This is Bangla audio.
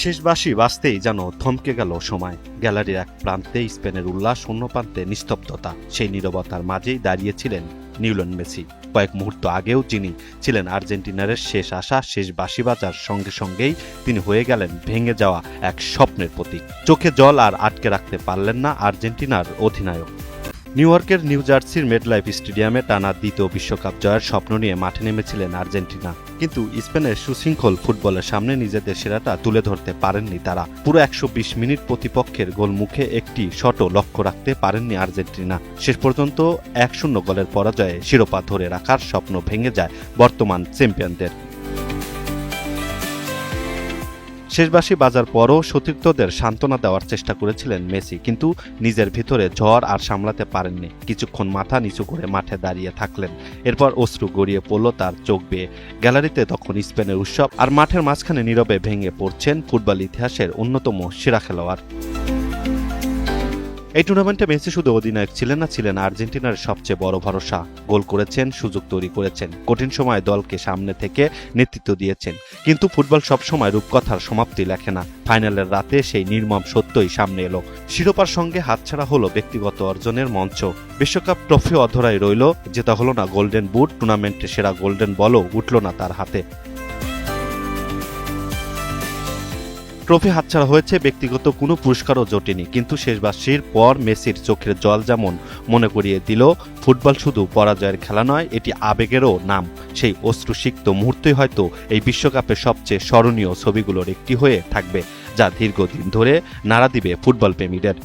শেষ বাঁশি বাজতেই যেন থমকে গেল সময়। গ্যালারির এক প্রান্তে স্পেনের উল্লাস, অন্য প্রান্তে নিস্তব্ধতা। সেই নীরবতার মাঝেই দাঁড়িয়েছিলেন লিওনেল মেসি। কয়েক মুহূর্ত আগেও যিনি ছিলেন আর্জেন্টিনার শেষ আশা, শেষ বাঁশি বাজার সঙ্গে সঙ্গেই তিনি হয়ে গেলেন ভেঙে যাওয়া এক স্বপ্নের প্রতীক। চোখে জল আর আটকে রাখতে পারলেন না আর্জেন্টিনার অধিনায়ক। নিউ ইয়র্কের নিউ জার্সির মেডলাইফ স্টেডিয়ামে টানা দ্বিতীয় বিশ্বকাপ জয়ের স্বপ্ন নিয়ে মাঠে নেমেছিলেন আর্জেন্টিনা। কিন্তু স্পেনের সুশৃঙ্খল ফুটবলের সামনে নিজেদের সেরাটা তুলে ধরতে পারেননি তারা। পুরো 120 মিনিট প্রতিপক্ষের গোল মুখে একটি শটও লক্ষ্য রাখতে পারেননি আর্জেন্টিনা। শেষ পর্যন্ত 1-0 গোলের পরাজয়ে শিরোপা ধরে রাখার স্বপ্ন ভেঙে যায় বর্তমান চ্যাম্পিয়নদের। শেষ বাঁশি বাজার পরও সতীর্থদের সান্ত্বনা দেওয়ার চেষ্টা করেছিলেন মেসি, কিন্তু নিজের ভিতরে ঝড় আর সামলাতে পারেননি। কিছুক্ষণ মাথা নিচু করে মাঠে দাঁড়িয়ে থাকলেন। এরপর অশ্রু গড়িয়ে পড়ল তার চোখ বেয়ে। গ্যালারিতে তখন স্পেনের উৎসব, আর মাঠের মাঝখানে নীরবে ভেঙে পড়ছেন ফুটবল ইতিহাসের অন্যতম সেরা খেলোয়াড়। এই টুর্নামেন্টে মেসি শুধু অধিনায়ক ছিলেন না, ছিলেন আর্জেন্টিনার সবচেয়ে বড় ভরসা। গোল করেছেন, সুযোগ তৈরি করেছেন, কঠিন সময় দলকে সামনে থেকে নেতৃত্ব দিয়েছেন। কিন্তু ফুটবল সবসময় রূপকথার সমাপ্তি লেখে না। ফাইনালের রাতে সেই নির্মম সত্যই সামনে এলো। শিরোপার সঙ্গে হাতছাড়া হলো ব্যক্তিগত অর্জনের মঞ্চ। বিশ্বকাপ ট্রফি অধরাই রইল, জেতা হলো না গোল্ডেন বুট, টুর্নামেন্টে সেরা গোল্ডেন বলও উঠল না তার হাতে। ট্রফি হাতছাড়া হয়েছে, ব্যক্তিগত কোনো পুরস্কারও জোটেনি। কিন্তু শেষ বাঁশির পর মেসির চোখের জল যেমন মনে করিয়ে দিল, ফুটবল শুধু পরাজয়ের খেলা নয়, এটি আবেগেরও নাম। সেই অশ্রুসিক্ত মুহূর্তই হয়তো এই বিশ্বকাপের সবচেয়ে স্মরণীয় ছবিগুলোর একটি হয়ে থাকবে, যা দীর্ঘদিন ধরে নাড়া দিবে ফুটবল প্রেমীদের।